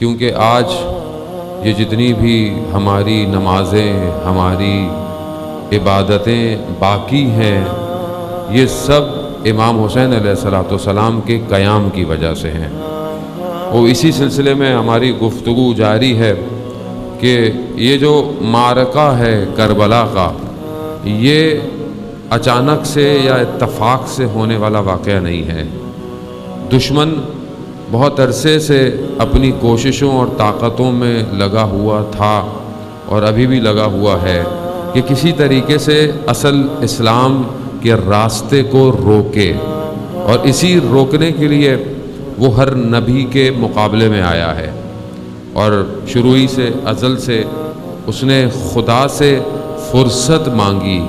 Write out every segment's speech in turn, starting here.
کیونکہ آج یہ جتنی بھی ہماری نمازیں، ہماری عبادتیں باقی ہیں، یہ سب امام حسین علیہ السلام کے قیام کی وجہ سے ہیں۔ اور اسی سلسلے میں ہماری گفتگو جاری ہے کہ یہ جو معرکہ ہے کربلا کا، یہ اچانک سے یا اتفاق سے ہونے والا واقعہ نہیں ہے۔ دشمن بہت عرصے سے اپنی کوششوں اور طاقتوں میں لگا ہوا تھا اور ابھی بھی لگا ہوا ہے کہ کسی طریقے سے اصل اسلام کے راستے کو روکے، اور اسی روکنے کے لیے وہ ہر نبی کے مقابلے میں آیا ہے، اور شروع ہی سے ازل سے اس نے خدا سے فرصت مانگی،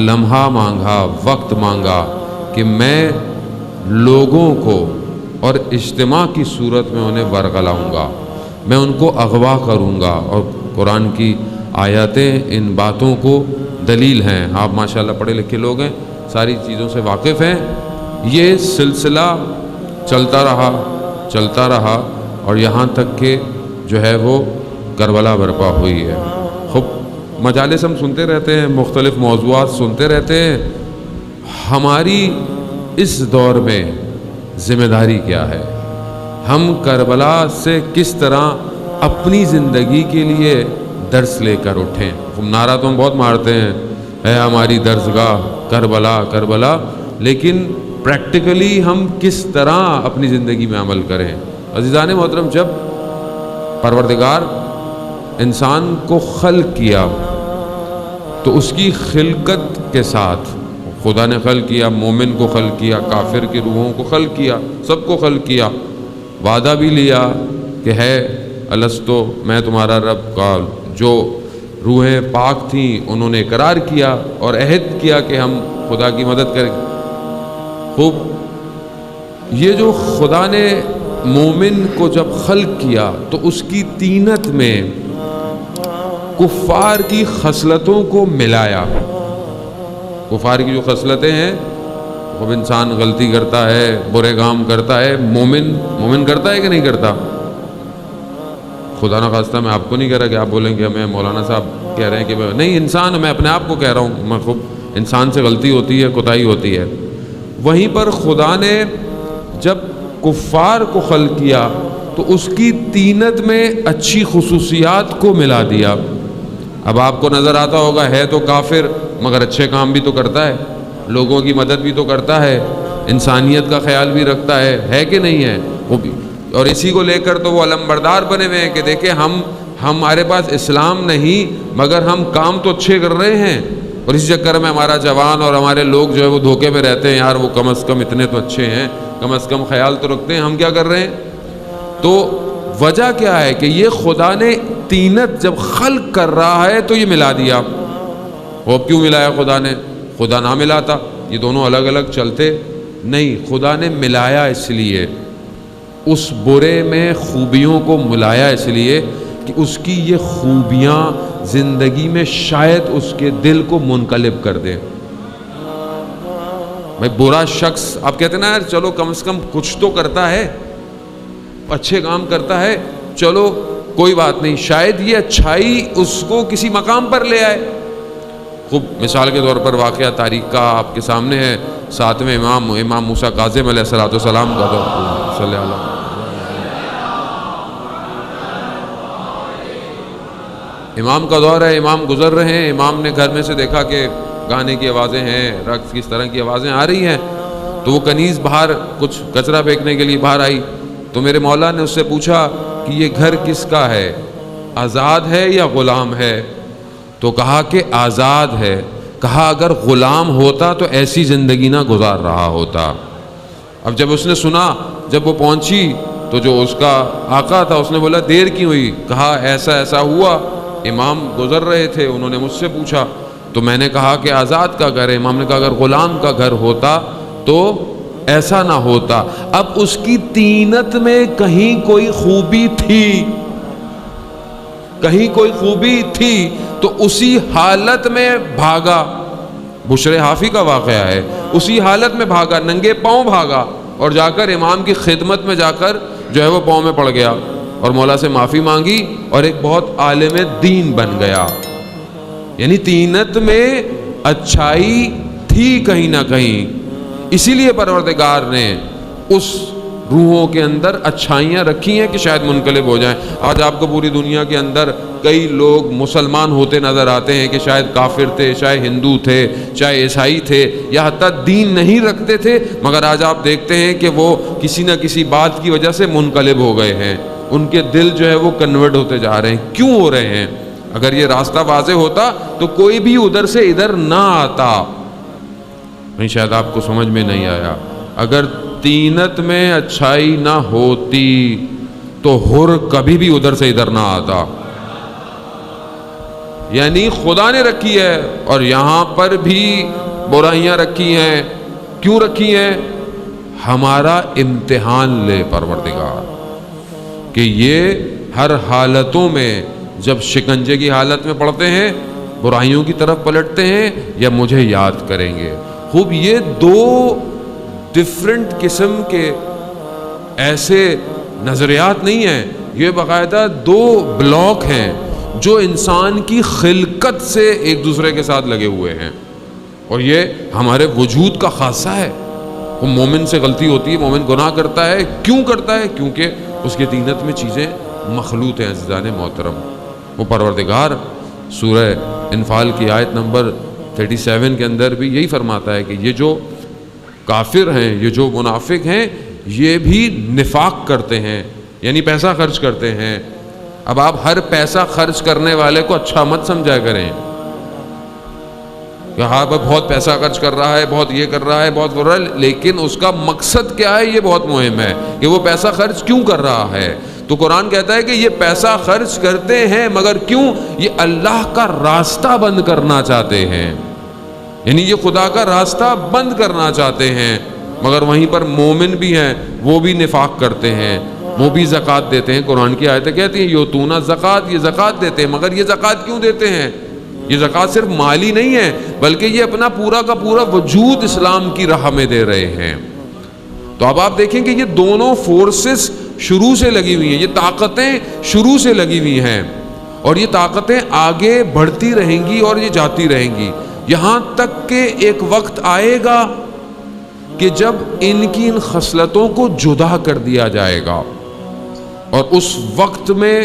لمحہ مانگا، وقت مانگا کہ میں لوگوں کو اور اجتماع کی صورت میں انہیں ورغلاؤں گا، میں ان کو اغوا کروں گا۔ اور قرآن کی آیاتیں ان باتوں کو دلیل ہیں۔ آپ ماشاءاللہ پڑھے لکھے لوگ ہیں، ساری چیزوں سے واقف ہیں۔ یہ سلسلہ چلتا رہا اور یہاں تک کہ جو ہے وہ کربلا برپا ہوئی ہے۔ خوب مجالس ہم سنتے رہتے ہیں، مختلف موضوعات سنتے رہتے ہیں۔ ہماری اس دور میں ذمہ داری کیا ہے؟ ہم کربلا سے کس طرح اپنی زندگی کے لیے درس لے کر اٹھیں؟ نعرہ تو ہم بہت مارتے ہیں، ہے ہماری درسگاہ کربلا کربلا، لیکن پریکٹیکلی ہم کس طرح اپنی زندگی میں عمل کریں؟ عزیزان محترم، جب پروردگار انسان کو خلق کیا تو اس کی خلقت کے ساتھ خدا نے خلق کیا، مومن کو خلق کیا، کافر کی روحوں کو خلق کیا، سب کو خلق کیا، وعدہ بھی لیا کہ ہے الستو میں تمہارا رب کا۔ جو روحیں پاک تھیں انہوں نے اقرار کیا اور عہد کیا کہ ہم خدا کی مدد کریں۔ خوب، یہ جو خدا نے مومن کو جب خلق کیا تو اس کی طینت میں کفار کی خصلتوں کو ملایا۔ کفار کی جو خصلتیں ہیں، وہ انسان غلطی کرتا ہے، برے کام کرتا ہے، مومن کرتا ہے کہ نہیں کرتا؟ خدا نہ خواستہ میں آپ کو نہیں کہہ رہا کہ آپ بولیں کہ ہمیں مولانا صاحب کہہ رہے ہیں کہ نہیں، انسان، میں اپنے آپ کو کہہ رہا ہوں، میں خوب انسان سے غلطی ہوتی ہے، کوتاہی ہوتی ہے۔ وہیں پر خدا نے جب کفار کو خلق کیا تو اس کی طینت میں اچھی خصوصیات کو ملا دیا۔ اب آپ کو نظر آتا ہوگا ہے تو کافر مگر اچھے کام بھی تو کرتا ہے، لوگوں کی مدد بھی تو کرتا ہے، انسانیت کا خیال بھی رکھتا ہے کہ نہیں ہے وہ بھی؟ اور اسی کو لے کر تو وہ علمبردار بنے ہوئے ہیں کہ دیکھیں ہمارے پاس اسلام نہیں مگر ہم کام تو اچھے کر رہے ہیں، اور اسی چکر میں ہمارا جوان اور ہمارے لوگ جو ہے وہ دھوکے میں رہتے ہیں، یار وہ کم از کم اتنے تو اچھے ہیں، کم از کم خیال تو رکھتے ہیں، ہم کیا کر رہے ہیں؟ تو وجہ کیا ہے کہ یہ خدا نے طینت جب خلق کر رہا ہے تو یہ ملا دیا۔ وہ کیوں ملایا خدا نے؟ خدا نہ ملاتا یہ دونوں الگ الگ چلتے نہیں، خدا نے ملایا اس لیے، اس برے میں خوبیوں کو ملایا اس لیے کہ اس کی یہ خوبیاں زندگی میں شاید اس کے دل کو منقلب کر دیں۔ بھائی برا شخص، آپ کہتے ہیں نا یار چلو کم از کم کچھ تو کرتا ہے، اچھے کام کرتا ہے، چلو کوئی بات نہیں، شاید یہ اچھائی اس کو کسی مقام پر لے آئے۔ خوب مثال کے طور پر واقعہ تاریخ کا آپ کے سامنے ہے، 7ویں امام موسیٰ کاظم علیہ السلام کا دور، صلی اللہ علیہ وسلم، امام کا دور ہے، امام گزر رہے ہیں، امام نے گھر میں سے دیکھا کہ گانے کی آوازیں ہیں، رقص کی اس طرح کی آوازیں آ رہی ہیں، تو وہ کنیز باہر کچھ کچرا پھینکنے کے لیے باہر آئی، تو میرے مولا نے اس سے پوچھا کہ یہ گھر کس کا ہے، آزاد ہے یا غلام ہے؟ تو کہا کہ آزاد ہے۔ کہا اگر غلام ہوتا تو ایسی زندگی نہ گزار رہا ہوتا۔ اب جب اس نے سنا، جب وہ پہنچی تو جو اس کا آقا تھا اس نے بولا دیر کیوں ہوئی؟ کہا ایسا ایسا ہوا، امام گزر رہے تھے، انہوں نے مجھ سے پوچھا تو میں نے کہا کہ آزاد کا گھر ہے۔ امام نے کہا اگر غلام کا گھر ہوتا تو ایسا نہ ہوتا۔ اب اس کی طینت میں کہیں کوئی خوبی تھی، کہیں کوئی خوبی تھی تو اسی حالت میں بھاگا۔ بشر حافی کا واقعہ ہے، اسی حالت میں بھاگا، ننگے پاؤں بھاگا اور جا کر امام کی خدمت میں جا کر جو ہے وہ پاؤں میں پڑ گیا۔ اور مولا سے معافی مانگی اور ایک بہت عالم دین بن گیا. یعنی تینت میں اچھائی تھی کہیں نہ کہیں، اسی لیے پروردگار نے اس روحوں کے اندر اچھائیاں رکھی ہیں کہ شاید منقلب ہو جائیں. آج آپ کو پوری دنیا کے اندر کئی لوگ مسلمان ہوتے نظر آتے ہیں کہ شاید کافر تھے، شاید ہندو تھے، شاید عیسائی تھے، یا حتیٰ دین نہیں رکھتے تھے، مگر آج آپ دیکھتے ہیں کہ وہ کسی نہ کسی بات کی وجہ سے منقلب ہو گئے ہیں. ان کے دل جو ہے وہ کنورٹ ہوتے جا رہے ہیں. کیوں ہو رہے ہیں؟ اگر یہ راستہ واضح ہوتا تو کوئی بھی ادھر سے ادھر نہ آتا. نہیں، شاید آپ کو سمجھ میں نہیں آیا. اگر تینت میں اچھائی نہ ہوتی تو حر کبھی بھی ادھر سے ادھر نہ آتا. یعنی خدا نے رکھی ہے اور یہاں پر بھی برائیاں رکھی ہیں. کیوں رکھی ہیں؟ ہمارا امتحان لے پروردگار کہ یہ ہر حالتوں میں جب شکنجے کی حالت میں پڑتے ہیں برائیوں کی طرف پلٹتے ہیں یا مجھے یاد کریں گے. خوب، یہ دو ڈفرنٹ قسم کے ایسے نظریات نہیں ہیں، یہ باقاعدہ دو بلاک ہیں جو انسان کی خلقت سے ایک دوسرے کے ساتھ لگے ہوئے ہیں، اور یہ ہمارے وجود کا خاصہ ہے. وہ مومن سے غلطی ہوتی ہے، مومن گناہ کرتا ہے. کیوں کرتا ہے؟ کیونکہ اس کے تینت میں چیزیں مخلوط ہیں. عزیزان محترم، وہ پروردگار سورہ انفال کی آیت نمبر 37 کے اندر بھی یہی فرماتا ہے کہ یہ جو کافر ہیں، یہ جو منافق ہیں، یہ بھی نفاق کرتے ہیں، یعنی پیسہ خرچ کرتے ہیں. اب آپ ہر پیسہ خرچ کرنے والے کو اچھا مت سمجھا کریں کہ ہاں بہت پیسہ خرچ کر رہا ہے، بہت یہ کر رہا ہے، بہت وہ رہا ہے، لیکن اس کا مقصد کیا ہے یہ بہت مہم ہے کہ وہ پیسہ خرچ کیوں کر رہا ہے. تو قرآن کہتا ہے کہ یہ پیسہ خرچ کرتے ہیں مگر کیوں؟ یہ اللہ کا راستہ بند کرنا چاہتے ہیں، یعنی یہ خدا کا راستہ بند کرنا چاہتے ہیں. مگر وہیں پر مومن بھی ہیں، وہ بھی نفاق کرتے ہیں، وہ بھی زکوٰۃ دیتے ہیں. قرآن کی آیتیں کہتی ہیں یوتون زکوٰۃ، یہ زکوٰۃ دیتے ہیں. مگر یہ زکوٰۃ کیوں دیتے ہیں؟ یہ زکوٰۃ صرف مالی نہیں ہے بلکہ یہ اپنا پورا کا پورا وجود اسلام کی راہ میں دے رہے ہیں. تو اب آپ دیکھیں کہ یہ دونوں فورسز شروع سے لگی ہوئی ہیں، یہ طاقتیں شروع سے لگی ہوئی ہیں، اور یہ طاقتیں آگے بڑھتی رہیں گی اور یہ جاتی رہیں گی، یہاں تک کہ ایک وقت آئے گا کہ جب ان کی ان خصلتوں کو جدا کر دیا جائے گا. اور اس وقت میں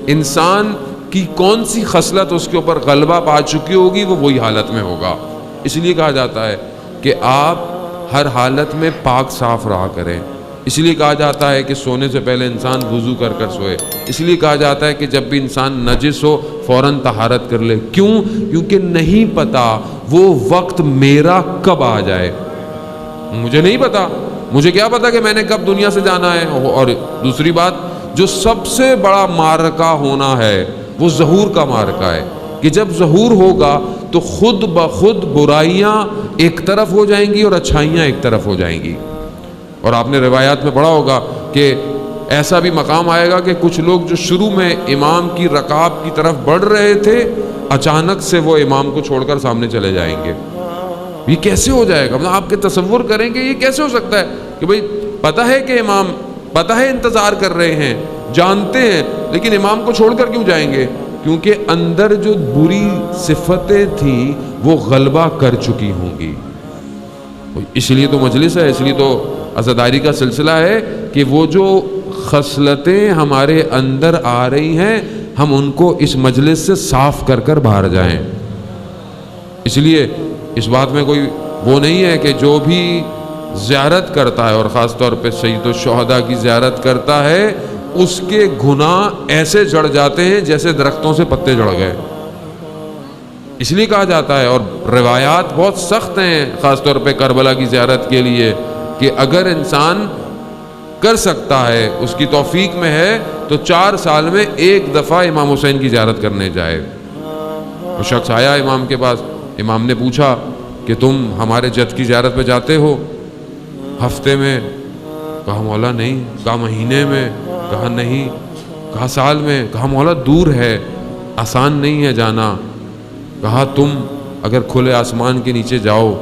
انسان کی کون سی خصلت اس کے اوپر غلبہ پا چکی ہوگی وہ وہی حالت میں ہوگا. اس لیے کہا جاتا ہے کہ آپ ہر حالت میں پاک صاف رہا کریں. اس لیے کہا جاتا ہے کہ سونے سے پہلے انسان وضو کر کر سوئے. اس لیے کہا جاتا ہے کہ جب بھی انسان نجس ہو فوراً طہارت کر لے. کیوں؟ کیونکہ نہیں پتا وہ وقت میرا کب آ جائے. مجھے نہیں پتا، مجھے کیا پتا کہ میں نے کب دنیا سے جانا ہے. اور دوسری بات، جو سب سے بڑا معرکہ ہونا ہے وہ ظہور کا معرکہ ہے کہ جب ظہور ہوگا تو خود بخود برائیاں ایک طرف ہو جائیں گی اور اچھائیاں ایک طرف ہو جائیں گی. اور آپ نے روایات میں پڑھا ہوگا کہ ایسا بھی مقام آئے گا کہ کچھ لوگ جو شروع میں امام کی رکاب کی طرف بڑھ رہے تھے اچانک سے وہ امام کو چھوڑ کر سامنے چلے جائیں گے. یہ کیسے ہو جائے گا؟ مطلب آپ کے تصور کریں کہ یہ کیسے ہو سکتا ہے کہ بھئی پتہ ہے کہ امام، پتہ ہے انتظار کر رہے ہیں، جانتے ہیں، لیکن امام کو چھوڑ کر کیوں جائیں گے؟ کیونکہ اندر جو بری صفتیں تھیں وہ غلبہ کر چکی ہوں گی. اس لیے تو مجلس ہے، اس لیے تو عزاداری کا سلسلہ ہے کہ وہ جو خصلتیں ہمارے اندر آ رہی ہیں ہم ان کو اس مجلس سے صاف کر کر باہر جائیں. اس لیے اس بات میں کوئی وہ نہیں ہے کہ جو بھی زیارت کرتا ہے اور خاص طور پہ سید الشہداء کی زیارت کرتا ہے اس کے گناہ ایسے جڑ جاتے ہیں جیسے درختوں سے پتے جڑ گئے. اس لیے کہا جاتا ہے، اور روایات بہت سخت ہیں خاص طور پہ کربلا کی زیارت کے لیے، کہ اگر انسان کر سکتا ہے، اس کی توفیق میں ہے، تو 4 سال میں 1 دفعہ امام حسین کی زیارت کرنے جائے. وہ شخص آیا امام کے پاس، امام نے پوچھا کہ تم ہمارے جد کی زیارت پہ جاتے ہو ہفتے میں؟ کہا مولا نہیں. کہا مہینے میں؟ کہا نہیں. کہا سال میں؟ کہا مولا دور ہے، آسان نہیں ہے جانا. کہا تم اگر کھلے آسمان کے نیچے جاؤ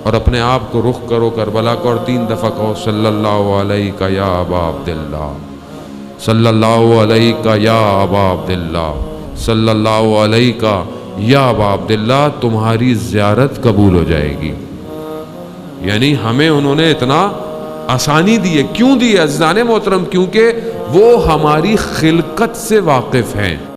اور اپنے آپ کو رخ کرو کربلا کو اور 3 دفعہ کہو صلی اللہ علیہ یا ابا عبداللہ، صلی اللہ علیہ کا یا ابا عبداللہ، صلی اللہ علیہ کا یا ابا عبداللہ، تمہاری زیارت قبول ہو جائے گی۔ یعنی ہمیں انہوں نے اتنا آسانی دی ہے۔ کیوں دی ہے عزیزان محترم؟ کیونکہ وہ ہماری خلقت سے واقف ہیں۔